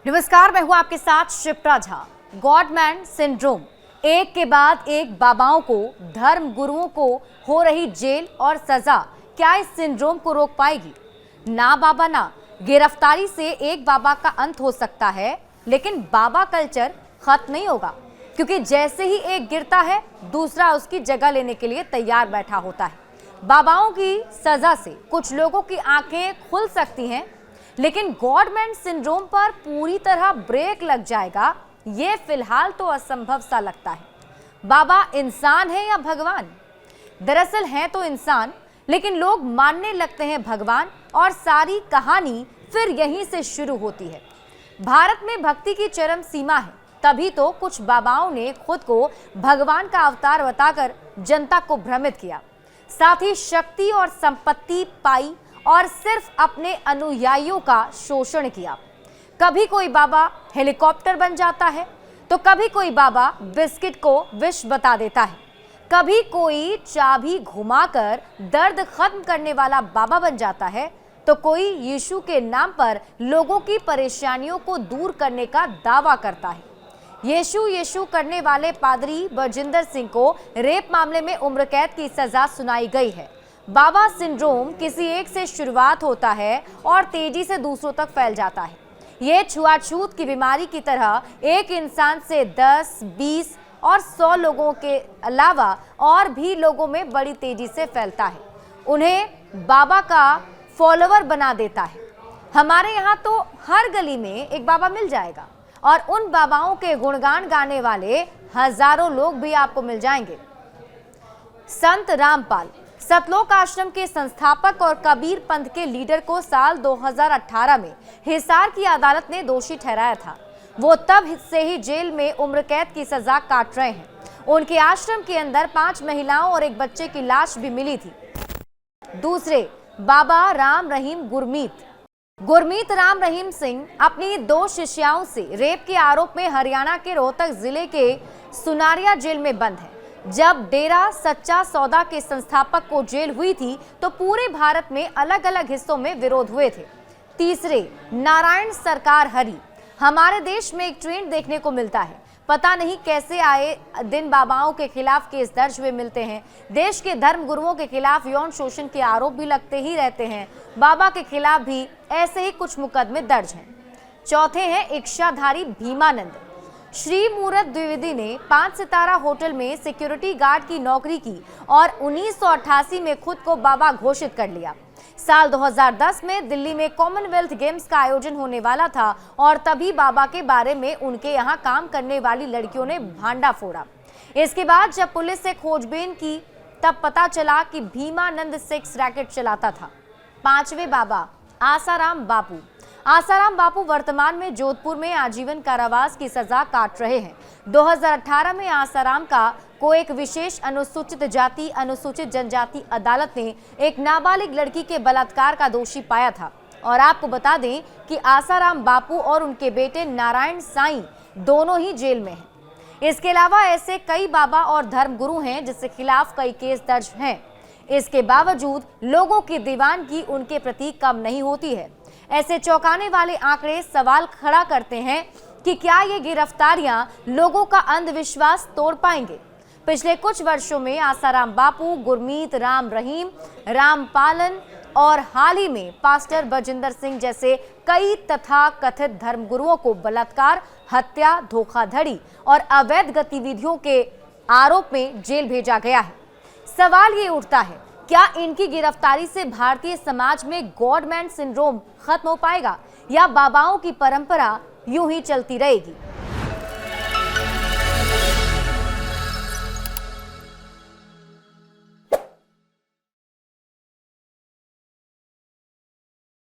नमस्कार, मैं हूं आपके साथ शिप्रा झा। गॉडमैन सिंड्रोम, एक के बाद एक बाबाओं को, धर्म गुरुओं को हो रही जेल और सजा क्या इस सिंड्रोम को रोक पाएगी? ना बाबा ना, गिरफ्तारी से एक बाबा का अंत हो सकता है, लेकिन बाबा कल्चर खत्म नहीं होगा, क्योंकि जैसे ही एक गिरता है दूसरा उसकी जगह लेने के लिए तैयार बैठा होता है। बाबाओं की सजा से कुछ लोगों की आंखें खुल सकती हैं, लेकिन गॉडमैन सिंड्रोम पर पूरी तरह ब्रेक लग जाएगा, ये फिलहाल तो असंभव सा लगता है। बाबा इंसान है या भगवान? दरअसल है तो इंसान, लेकिन लोग मानने लगते हैं भगवान, और सारी कहानी फिर यहीं से शुरू होती है। भारत में भक्ति की चरम सीमा है, तभी तो कुछ बाबाओं ने खुद को भगवान का अवतार बताकर जनता को भ्रमित किया, साथ ही शक्ति और संपत्ति पाई और सिर्फ अपने अनुयायियों का शोषण किया। कभी कोई बाबा हेलीकॉप्टर बन जाता है, तो कभी कोई बाबा बिस्किट को विष बता देता है, कभी कोई चाबी घुमाकर दर्द खत्म करने वाला बाबा बन जाता है, तो कोई यीशु के नाम पर लोगों की परेशानियों को दूर करने का दावा करता है। यीशु यीशु करने वाले पादरी बरजिंदर सिंह को रेप मामले में उम्र कैद की सजा सुनाई गई है। बाबा सिंड्रोम किसी एक से शुरुआत होता है और तेजी से दूसरों तक फैल जाता है। ये छुआछूत की बीमारी की तरह एक इंसान से 10, 20 और 100 लोगों के अलावा और भी लोगों में बड़ी तेजी से फैलता है, उन्हें बाबा का फॉलोवर बना देता है। हमारे यहाँ तो हर गली में एक बाबा मिल जाएगा, और उन बाबाओं के गुणगान गाने वाले हजारों लोग भी आपको मिल जाएंगे। संत रामपाल, सतलोक आश्रम के संस्थापक और कबीर पंथ के लीडर को साल 2018 में हिसार की अदालत ने दोषी ठहराया था। वो तब से ही जेल में उम्र कैद की सजा काट रहे हैं। उनके आश्रम के अंदर 5 महिलाओं और एक बच्चे की लाश भी मिली थी। दूसरे बाबा राम रहीम गुरमीत राम रहीम सिंह अपनी 2 शिष्याओं से रेप के आरोप में हरियाणा के रोहतक जिले के सुनारिया जेल में बंद है। जब डेरा सच्चा सौदा के संस्थापक को जेल हुई थी, तो पूरे भारत में अलग अलग हिस्सों में विरोध हुए थे। तीसरे नारायण सरकार हरि, हमारे देश में एक ट्रेंड देखने को मिलता है। पता नहीं कैसे आए दिन बाबाओं के खिलाफ केस दर्ज हुए मिलते हैं। देश के धर्म गुरुओं के खिलाफ यौन शोषण के आरोप भी लगते ही रहते हैं। बाबा के खिलाफ भी ऐसे ही कुछ मुकदमे दर्ज हैं। चौथे हैं इच्छाधारी भीमानंद। श्री मूरत द्विवेदी ने 5 सितारा होटल में सिक्योरिटी गार्ड की नौकरी की और 1988 में खुद को बाबा घोषित कर लिया। साल 2010 में दिल्ली में कॉमनवेल्थ गेम्स का आयोजन होने वाला था, और तभी बाबा के बारे में उनके यहाँ काम करने वाली लड़कियों ने भांडा फोड़ा। इसके बाद जब पुलिस से खोजबीन की, तब पता चला कि भीमानंद सेक्स रैकेट चलाता था। 5वें बाबा आसाराम बापू वर्तमान में जोधपुर में आजीवन कारावास की सजा काट रहे हैं। 2018 में आसाराम को एक विशेष अनुसूचित जाति अनुसूचित जनजाति अदालत ने एक नाबालिग लड़की के बलात्कार का दोषी पाया था। और आपको बता दें कि आसाराम बापू और उनके बेटे नारायण साईं दोनों ही जेल में हैं। इसके अलावा ऐसे कई बाबा और धर्मगुरु हैं जिसके खिलाफ कई केस दर्ज हैं। इसके बावजूद लोगों की दीवानगी उनके प्रति कम नहीं होती है। ऐसे चौंकाने वाले आंकड़े सवाल खड़ा करते हैं कि क्या ये गिरफ्तारियां लोगों का अंधविश्वास तोड़ पाएंगे? पिछले कुछ वर्षों में आसाराम बापू, गुरमीत राम रहीम, रामपालन और हाल ही में पास्टर बरजिंदर सिंह जैसे कई तथाकथित धर्मगुरुओं को बलात्कार, हत्या, धोखाधड़ी और अवैध गतिविधियों के आरोप में जेल भेजा गया है। सवाल ये उठता है, क्या इनकी गिरफ्तारी से भारतीय समाज में गॉडमैन सिंड्रोम खत्म हो पाएगा, या बाबाओं की परंपरा यूं ही चलती रहेगी?